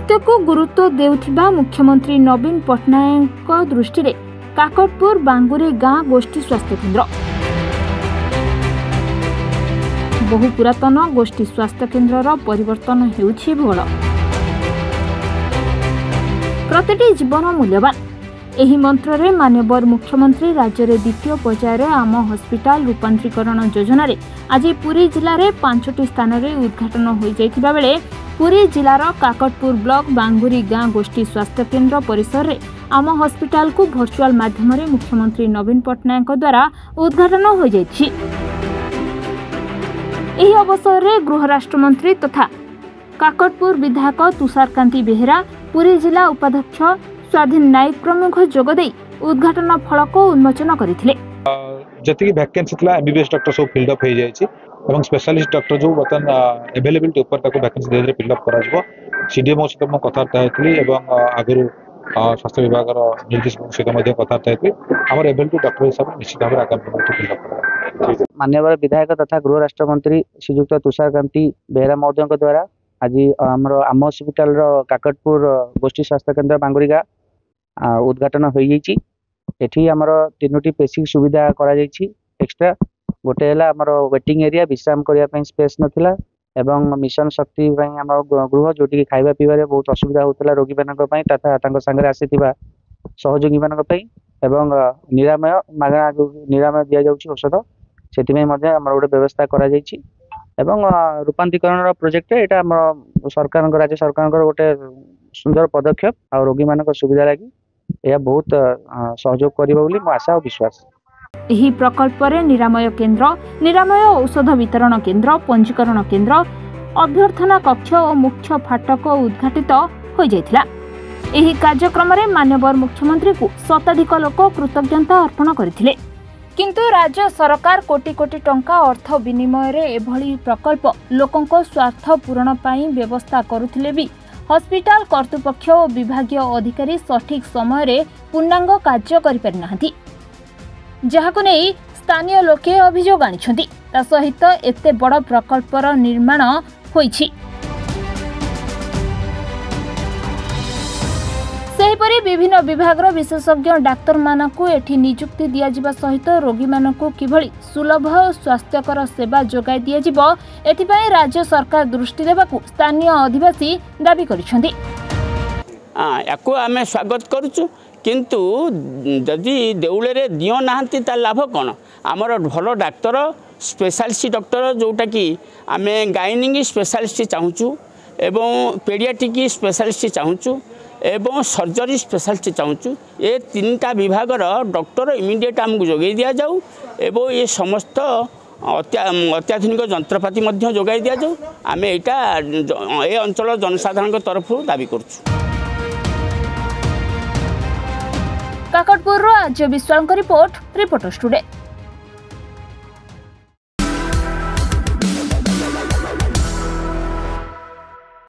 स्वास्थ्य को गुरुत्व देउथिबा मुख्यमंत्री नवीन पट्टनायक दृष्टि में काकटपुर बांगुरी गाँ गोष्ठी स्वास्थ्य केन्द्र बहु पुरातन गोष्ठी स्वास्थ्य केन्द्र परिवर्तन हेउछि भूगोल। प्रतिटी जीवन मूल्यवान एही मंत्र रे माननीय मुख्यमंत्री राज्य रे द्वितीय पर्यायर आम हॉस्पिटल रूपांतरीकरण योजना रे आज पुरी जिले में 5टी स्थान रे उद्घाटन हो जाइथिबा बेले पुरी जिलार काकटपुर ब्लॉक बांगुरी गाँ गोष्ठी स्वास्थ्य केन्द्र परिसर रे आम हॉस्पिटल को वर्चुअल माध्यम रे मुख्यमंत्री नवीन पट्टनायक द्वारा उद्घाटन हो जाइछि। एही अवसर रे गृह राष्ट्र मंत्री तथा काकटपुर विधायक तुषारकांति बेहेरा पुरी जिला उपाध्यक्ष स्वाधीन नायक प्रमुख जोगदे उद्घाटन फलक उन्मोचन करथिले। जति वैकेंसी थिला एमबीबीएस डॉक्टर सब फिल्ड अप हो जायछि एवं स्पेशलिस्ट डॉक्टर जो बतन अवेलेबिलिटी ऊपर ताको वैकेंसी दे फिल अप कराजबो। सीडीएमओ सहित म कथार्ता हेतली एवं आगरु स्वास्थ्य विभाग रो निर्देशक सहित मध्ये कथार्ता हेतली हमर एवेलेबिलिटी डॉक्टर हिसाब निश्चित भाव आगामी फिल अप करा। माननीय विधायक तथा गृह राष्ट्र मंत्री श्रीयुक्त तुषारकांति बेहेरा महोदय द्वारा आज आमर आम हॉस्पिटल काकटपुर गोष्ठी स्वास्थ्य केन्द्र बांगुरीगा उद्घाटन हो जाइए। एठी आमर 3टी बेसिक सुविधा करा जाइछि एक्स्ट्रा। गोटे है आमर वेटिंग एरिया विश्राम करने स्पेस नथिला एवं मिशन शक्ति आम गृह जोटि खाइबा पीबारे बहुत असुविधा होता रोगी मानक तथा सांगे आसीथिबा सहयोगी मानक एवं निरामय मागणा जो निरामय दि जाउछि औषध से गोटे व्यवस्था करा जाइछि एवं रूपांतरीकरण प्रोजेक्ट एटा आम सरकार राज्य सरकार गोटे सुंदर पदक्षेप आ रोगी मानक सुविधा लगी यह बहुत सहयोग करिबो बोली मो आशा और विश्वास। एही प्रकल्प रे निरामय केन्द्र निरामय औषध वितरण केन्द्र पंजीकरण केन्द्र अभ्यर्थना कक्ष और मुख्य फाटक उद्घाटित हो जाइथिला। एही कार्यक्रम रे माननीय मुख्यमंत्री को शताधिक लोक कृतज्ञता अर्पण करथिले। किंतु राज्य सरकार कोटी कोटी टंका अर्थ विनिमय रे एभली प्रकल्प लोकंको स्वार्थ पूरण पाई व्यवस्था करुथिले भी हॉस्पिटल कर्तृपक्ष और विभागीय अधिकारी सठिक समय रे पूर्णांग कार्य करि पारि नाहंती, जहाको नै स्थानीय लोके अभियोग आनिछंती। ता सहित एते बड़ प्रकल्पर निर्माण होईछि। सेहीपरि विभिन्न विभागर विशेषज्ञ डाक्तर मानकु एठी नियुक्ति दिया जिबा सहित रोगी मानकु किभଳି सुलभ स्वास्थ्यकर सेवा जोगाई दिया जिवो एथिपई राज्य सरकार दृष्टि देबाकु स्थानीय अधिवासी दाबी करिसंती। याकु आमे स्वागत करूछु किंतु जदि देउले रे दियो नाहंती ता लाभ कोन। हमर भलो डाक्तर स्पेशलिस्ट डॉक्टर जोटा कि आमे गाइनिंग स्पेशलिस्ट चाहूछु एवं पेडियाट्रिक स्पेशलिस्ट चाहूछु एवं सर्जरी स्पेशलिस्ट चाहूँ ये 3टा विभागर डॉक्टर इमिडिएट आमको जोगाई दि जाऊ एवं ये समस्त अत्याधुनिक जंत्रपाति जोगाई दि जाऊ आम यहाँ ए अंचल जनसाधारण तरफ दाबी करुँ। काकटपुर आज विश्वाल रिपोर्ट रिपोर्टर्स टुडे।